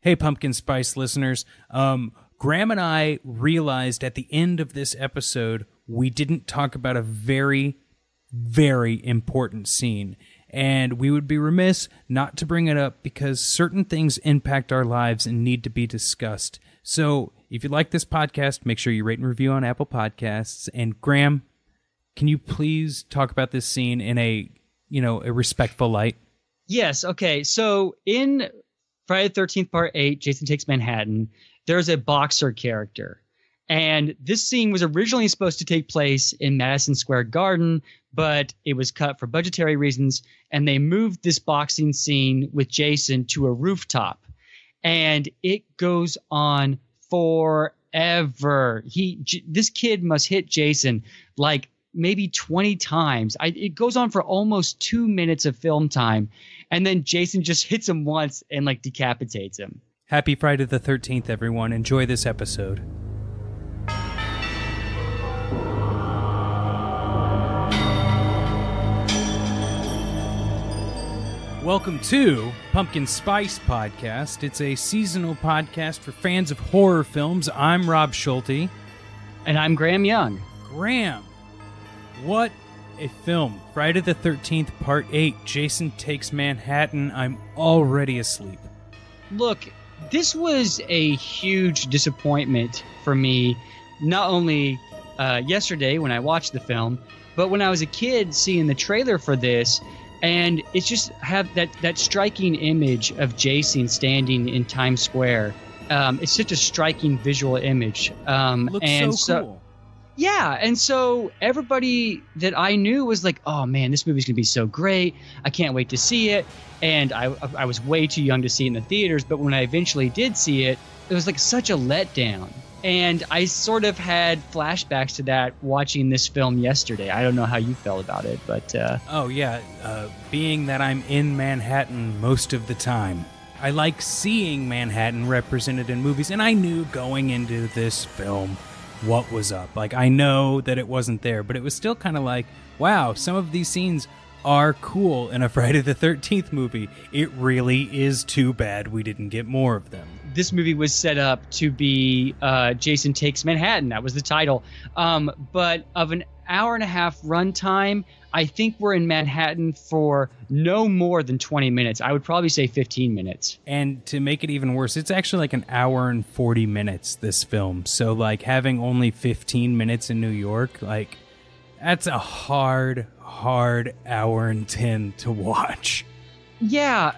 Hey, Pumpkin Spice listeners. Graham and I realized at the end of this episode we didn't talk about a very, very important scene. And we would be remiss not to bring it up because certain things impact our lives and need to be discussed. So if you like this podcast, make sure you rate and review on Apple Podcasts. And Graham, can you please talk about this scene in a respectful light? Yes. Okay. So in Friday the 13th Part 8, Jason Takes Manhattan, there's a boxer character. And this scene was originally supposed to take place in Madison Square Garden, but it was cut for budgetary reasons. And they moved this boxing scene with Jason to a rooftop. And it goes on forever. This kid must hit Jason like maybe 20 times. It goes on for almost 2 minutes of film time. And then Jason just hits him once and like decapitates him. Happy Friday the 13th, everyone. Enjoy this episode. Welcome to Pumpkin Spice Podcast. It's a seasonal podcast for fans of horror films. I'm Rob Schulte. And I'm Graham Young. Graham, what a film. Friday the 13th, Part 8, Jason Takes Manhattan. I'm already asleep. Look, this was a huge disappointment for me, not only yesterday when I watched the film, but when I was a kid seeing the trailer for this. And it's just have that striking image of Jason standing in Times Square. It's such a striking visual image. Looks and so cool. Yeah, and so everybody that I knew was like, oh man, this movie's going to be so great. I can't wait to see it. And I was way too young to see it in the theaters, but when I eventually did see it, it was like such a letdown. And I sort of had flashbacks to that watching this film yesterday. I don't know how you felt about it, but... Oh, yeah. Being that I'm in Manhattan most of the time, I like seeing Manhattan represented in movies, and I knew going into this film what was up. Like, I know that it wasn't there, but it was still kind of like, wow, some of these scenes are cool in a Friday the 13th movie. It really is too bad we didn't get more of them. This movie was set up to be Jason Takes Manhattan. That was the title. But of an hour and a half runtime, I think we're in Manhattan for no more than 20 minutes. I would probably say 15 minutes. And to make it even worse, it's actually like an hour and 40 minutes, this film. So like having only 15 minutes in New York, like that's a hard hour and 10 to watch. Yeah,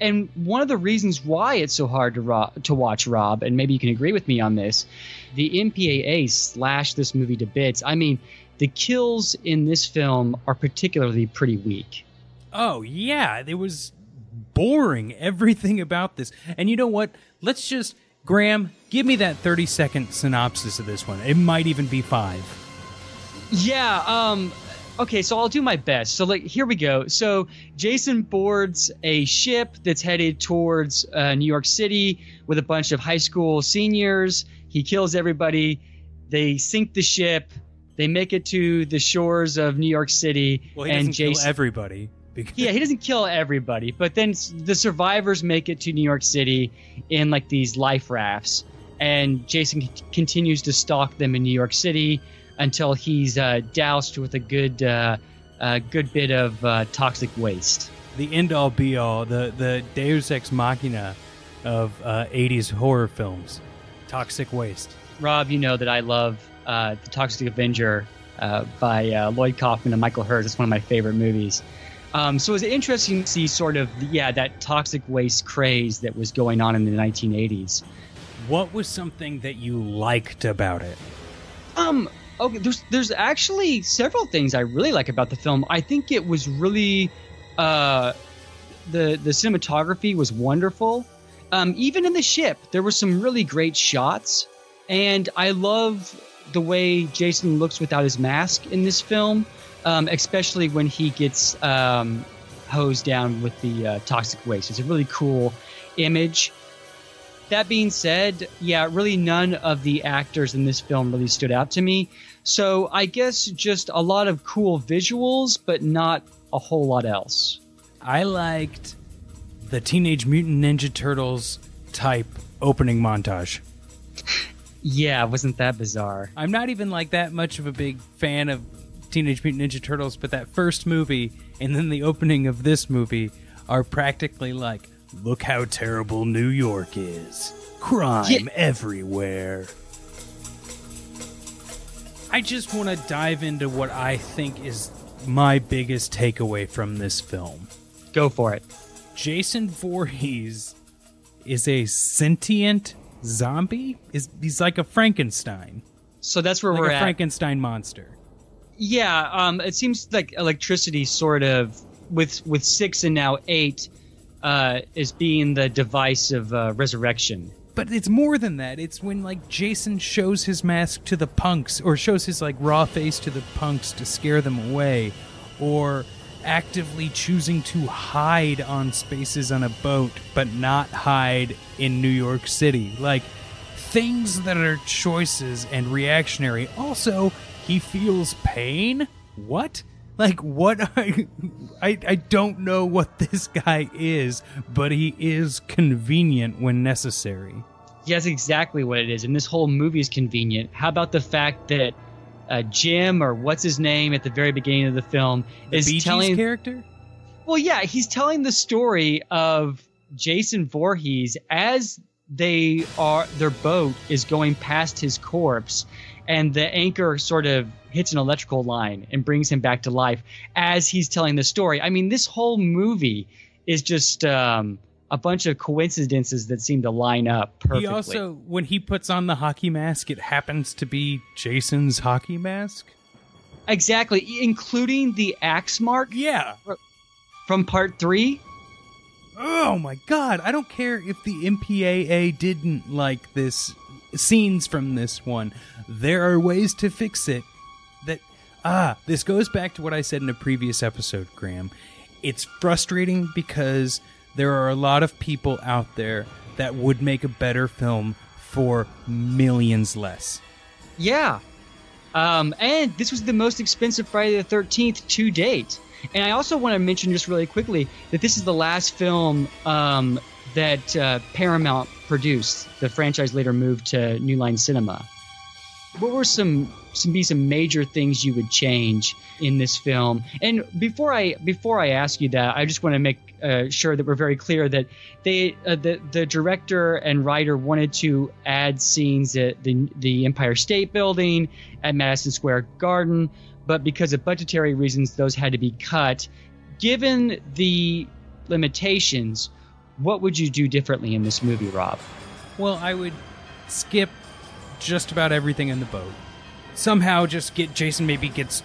and one of the reasons why it's so hard to watch, Rob, and maybe you can agree with me on this, the MPAA slashed this movie to bits. I mean, the kills in this film are particularly pretty weak. Oh, yeah, it was boring, everything about this. And you know what? Let's just, Graham, give me that 30-second synopsis of this one. It might even be 5. Yeah, okay, so I'll do my best. So, here we go. So, Jason boards a ship that's headed towards New York City with a bunch of high school seniors. He kills everybody. They sink the ship. They make it to the shores of New York City. Well, he doesn't kill everybody. Yeah, he doesn't kill everybody. But then the survivors make it to New York City in, these life rafts. And Jason continues to stalk them in New York City until he's doused with a good bit of toxic waste. The end-all, be-all, the Deus Ex Machina of 80s horror films. Toxic waste. Rob, you know that I love The Toxic Avenger by Lloyd Kaufman and Michael Hurst. It's one of my favorite movies. So it was interesting to see sort of, that toxic waste craze that was going on in the 1980s. What was something that you liked about it? Okay, there's actually several things I really like about the film. I think it was really the cinematography was wonderful. Even in the ship, there were some really great shots, and I love the way Jason looks without his mask in this film, especially when he gets hosed down with the toxic waste. It's a really cool image. That being said, really none of the actors in this film really stood out to me. So I guess just a lot of cool visuals, but not a whole lot else. I liked the Teenage Mutant Ninja Turtles type opening montage. Yeah, wasn't that bizarre? I'm not even like that much of a big fan of Teenage Mutant Ninja Turtles, but that first movie and then the opening of this movie are practically like, look how terrible New York is. Crime everywhere. I just want to dive into what I think is my biggest takeaway from this film. Go for it. Jason Voorhees is a sentient zombie? He's like a Frankenstein. So that's where like we're a at. Frankenstein monster. Yeah, it seems like electricity sort of, with 6 and now 8, is being the device of resurrection. But it's more than that. It's when, like, Jason shows his mask to the punks, or shows his, like, raw face to the punks to scare them away, or actively choosing to hide on spaces on a boat, but not hide in New York City. Like, things that are choices and reactionary. Also, he feels pain? What? Like, what? I don't know what this guy is, but he is convenient when necessary. Yeah, that's exactly what it is. And this whole movie is convenient. How about the fact that Jim, or what's his name at the very beginning of the film, is Bee Gees telling... character? Well, yeah, he's telling the story of Jason Voorhees as their boat is going past his corpse, and the anchor sort of hits an electrical line and brings him back to life as he's telling the story. I mean, this whole movie is just a bunch of coincidences that seem to line up perfectly. He also, when he puts on the hockey mask, it happens to be Jason's hockey mask? Exactly, including the axe mark. Yeah. From part 3. Oh my god, I don't care if the MPAA didn't like this scenes from this one. There are ways to fix it. This goes back to what I said in a previous episode, Graham. It's frustrating because there are a lot of people out there that would make a better film for millions less. Yeah. And this was the most expensive Friday the 13th to date. And I also want to mention just really quickly that this is the last film that Paramount produced. The franchise later moved to New Line Cinema. What were some major things you would change in this film? And before I ask you that, I just want to make sure that we're very clear that the director and writer wanted to add scenes at the Empire State Building, at Madison Square Garden, but because of budgetary reasons, those had to be cut. Given the limitations, what would you do differently in this movie, Rob? Well, I would skip just about everything in the boat. Somehow just get Jason maybe gets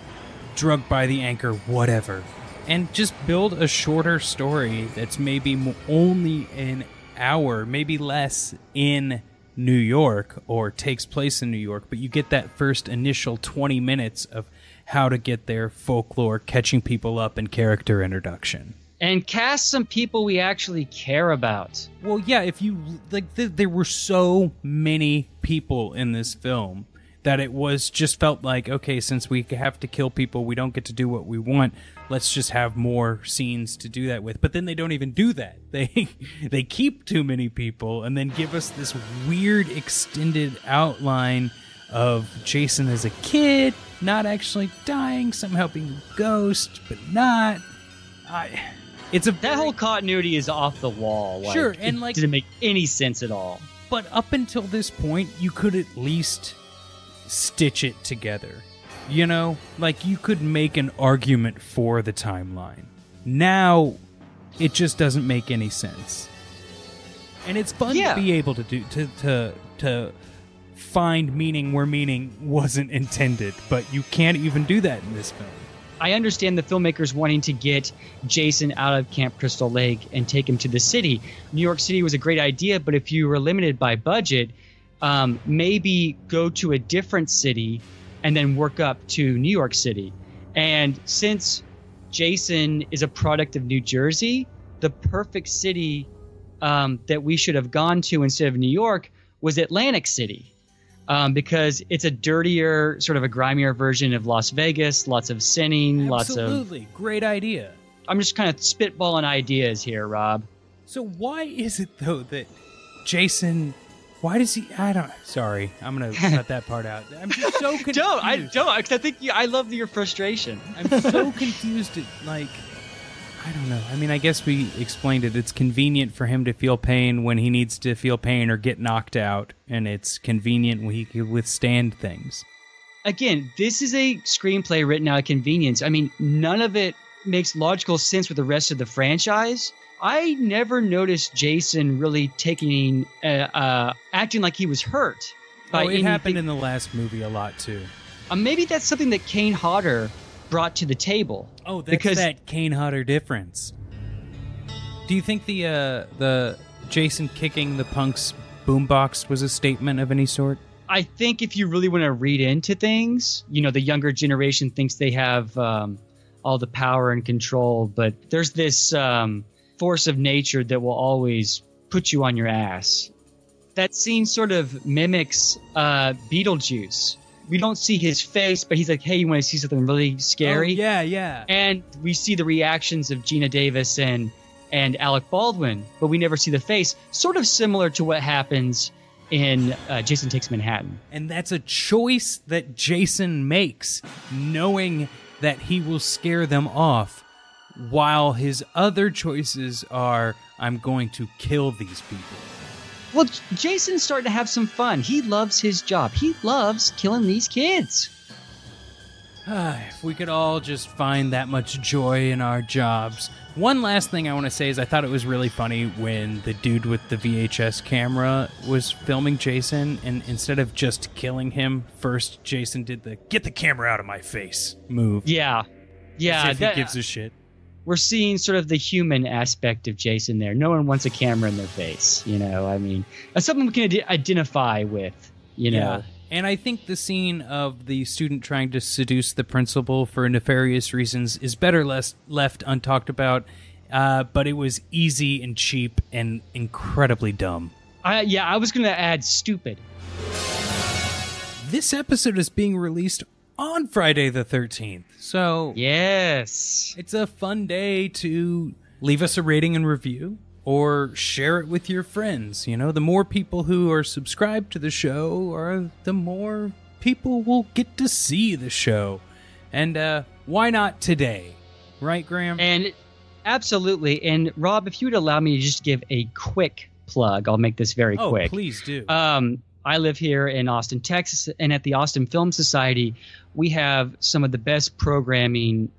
drugged by the anchor, whatever. And just build a shorter story that's maybe only an hour, maybe less, in New York, or takes place in New York, but you get that first initial 20 minutes of how to get there, folklore, catching people up, and character introduction. And cast some people we actually care about. Well, yeah, if you like, there were so many people in this film that it was just felt like, okay, since we have to kill people, we don't get to do what we want. Let's just have more scenes to do that with. But then they don't even do that. They keep too many people and then give us this weird extended outline of Jason as a kid, not actually dying, somehow being a ghost, but not. That whole continuity is off the wall. Like, sure, and it didn't make any sense at all. But up until this point, you could at least stitch it together. You know? Like, you could make an argument for the timeline. Now, it just doesn't make any sense. And it's fun to be able to do to find meaning where meaning wasn't intended, but you can't even do that in this film. I understand the filmmakers wanting to get Jason out of Camp Crystal Lake and take him to the city. New York City was a great idea, but if you were limited by budget, maybe go to a different city and then work up to New York City. And since Jason is a product of New Jersey, the perfect city that we should have gone to instead of New York was Atlantic City. Because it's a dirtier, sort of a grimier version of Las Vegas, lots of sinning, Absolutely. Great idea. I'm just kind of spitballing ideas here, Rob. So why is it, though, that Jason, why does he? I don't. Sorry, I'm gonna cut that part out. I'm just so confused. I don't. Because I think I love your frustration. I'm so confused. Like, I don't know. I mean, I guess we explained it. It's convenient for him to feel pain when he needs to feel pain or get knocked out, and it's convenient when he can withstand things. Again, this is a screenplay written out of convenience. I mean, none of it makes logical sense with the rest of the franchise. I never noticed Jason really acting like he was hurt. It happened in the last movie a lot, too. Maybe that's something that Kane Hodder brought to the table. Oh, that's that Kane Hodder difference. Do you think the Jason kicking the punk's boombox was a statement of any sort? I think if you really want to read into things, the younger generation thinks they have all the power and control, but there's this force of nature that will always put you on your ass. That scene sort of mimics Beetlejuice. We don't see his face, but he's like, hey, you want to see something really scary? Oh, yeah. And we see the reactions of Gina Davis and Alec Baldwin, but we never see the face. Sort of similar to what happens in Jason Takes Manhattan. And that's a choice that Jason makes, knowing that he will scare them off, while his other choices are, I'm going to kill these people. Well, Jason's starting to have some fun. He loves his job. He loves killing these kids. If we could all just find that much joy in our jobs. One last thing I want to say is I thought it was really funny when the dude with the VHS camera was filming Jason, and instead of just killing him, first Jason did the get the camera out of my face move. Yeah. As if he gives a shit. We're seeing sort of the human aspect of Jason there. No one wants a camera in their face, I mean, that's something we can identify with, Yeah. And I think the scene of the student trying to seduce the principal for nefarious reasons is better left untalked about, but it was easy and cheap and incredibly dumb. I was going to add stupid. This episode is being released on Friday the 13th, so yes, it's a fun day to leave us a rating and review. Or share it with your friends. The more people who are subscribed to the show, the more people will get to see the show. And why not today? Right, Graham? And absolutely. And Rob, if you would allow me to just give a quick plug, I'll make this very quick. Oh, please do. I live here in Austin, Texas, and at the Austin Film Society, we have some of the best programming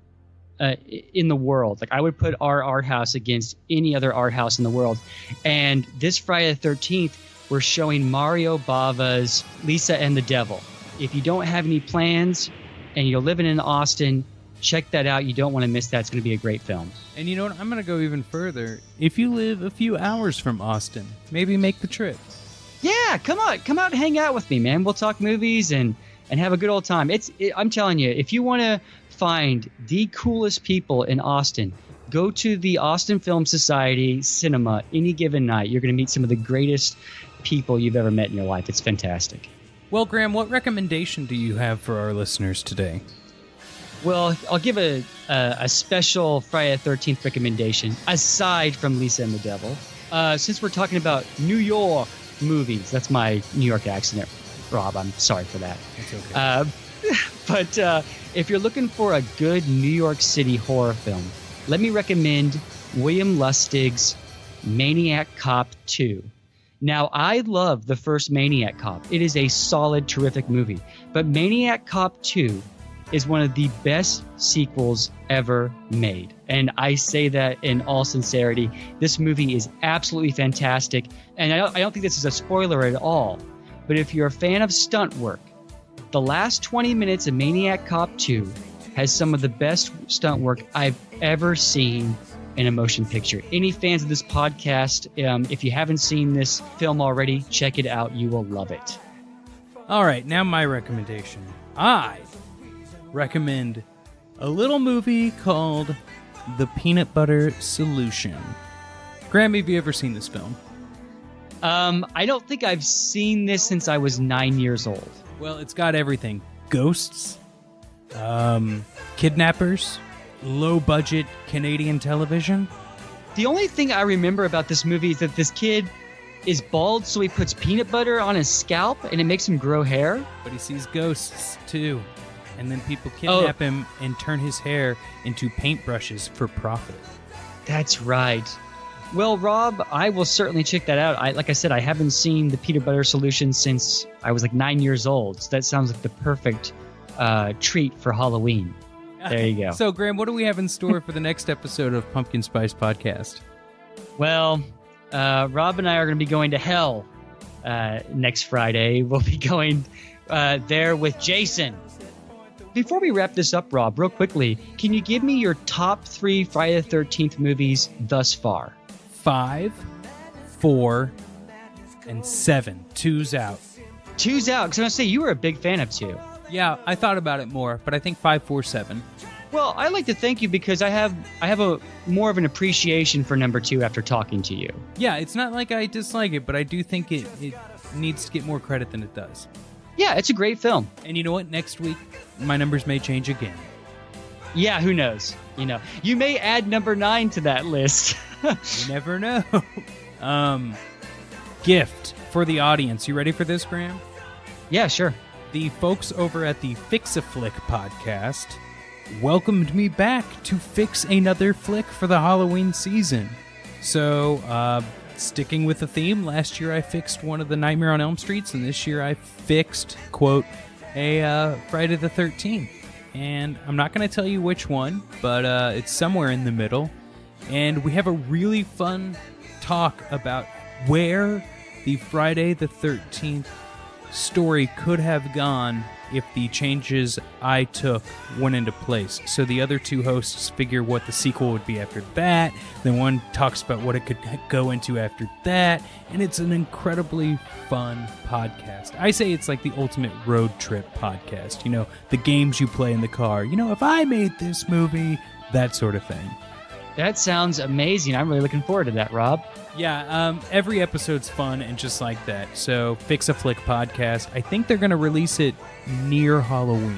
in the world. Like, I would put our art house against any other art house in the world. And this Friday the 13th, we're showing Mario Bava's Lisa and the Devil. If you don't have any plans and you're living in Austin, check that out. You don't want to miss that. It's going to be a great film. And you know what? I'm going to go even further. If you live a few hours from Austin, maybe make the trip. Yeah, come out and hang out with me, man. We'll talk movies and have a good old time. I'm telling you, if you want to find the coolest people in Austin, go to the Austin Film Society Cinema any given night. You're going to meet some of the greatest people you've ever met in your life. It's fantastic. Well, Graham, what recommendation do you have for our listeners today? Well, I'll give a special Friday the 13th recommendation, aside from Lisa and the Devil. Since we're talking about New York movies, that's my New York accent there, Rob. I'm sorry for that. It's okay. But if you're looking for a good New York City horror film, let me recommend William Lustig's Maniac Cop 2. Now, I love the first Maniac Cop. It is a solid, terrific movie. But Maniac Cop 2 is one of the best sequels ever made. And I say that in all sincerity. This movie is absolutely fantastic. And I don't think this is a spoiler at all. But if you're a fan of stunt work, the last 20 minutes of Maniac Cop 2 has some of the best stunt work I've ever seen in a motion picture. Any fans of this podcast, if you haven't seen this film already, check it out. You will love it. All right, now my recommendation. I recommend a little movie called The Peanut Butter Solution. Graham, have you ever seen this film? I don't think I've seen this since I was 9 years old. Well, it's got everything. Ghosts, kidnappers, low-budget Canadian television. The only thing I remember about this movie is that this kid is bald, so he puts peanut butter on his scalp and it makes him grow hair. But he sees ghosts too, and then people kidnap him and turn his hair into paintbrushes for profit. That's right. Well, Rob, I will certainly check that out. Like I said, I haven't seen the peanut butter solution since I was like 9 years old. So that sounds like the perfect treat for Halloween. There you go. So, Graham, what do we have in store for the next episode of Pumpkin Spice Podcast? Well, Rob and I are going to be going to hell next Friday. We'll be going there with Jason. Before we wrap this up, Rob, real quickly, can you give me your top 3 Friday the 13th movies thus far? 5, 4, and 7. 2's out. 2's out, because I was going to say you were a big fan of 2. Yeah, I thought about it more, but I think 5, 4, 7. Well, I'd like to thank you because I have a more of an appreciation for number 2 after talking to you. Yeah, it's not like I dislike it, but I do think it needs to get more credit than it does. Yeah, it's a great film. And you know what? Next week, my numbers may change again. Yeah, who knows? You may add number 9 to that list. You never know. Gift for the audience. You ready for this, Graham? Yeah, sure. The folks over at the Fix-A-Flick podcast welcomed me back to fix another flick for the Halloween season. So, sticking with the theme, last year I fixed one of the Nightmare on Elm Streets, and this year I fixed, quote, a Friday the 13th. And I'm not going to tell you which one, but it's somewhere in the middle. And we have a really fun talk about where the Friday the 13th story could have gone if the changes I took went into place. So the other 2 hosts figure what the sequel would be after that. Then one talks about what it could go into after that. And it's an incredibly fun podcast. I say it's like the ultimate road trip podcast. The games you play in the car. If I made this movie, that sort of thing. That sounds amazing. I'm really looking forward to that, Rob. Yeah, every episode's fun and just like that. So, Fix-A-Flick podcast. I think they're going to release it near Halloween.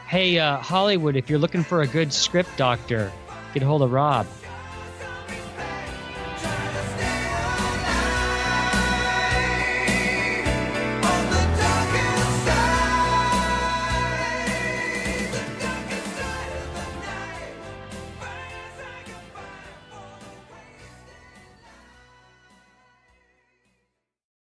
Hey, Hollywood, if you're looking for a good script doctor, get a hold of Rob.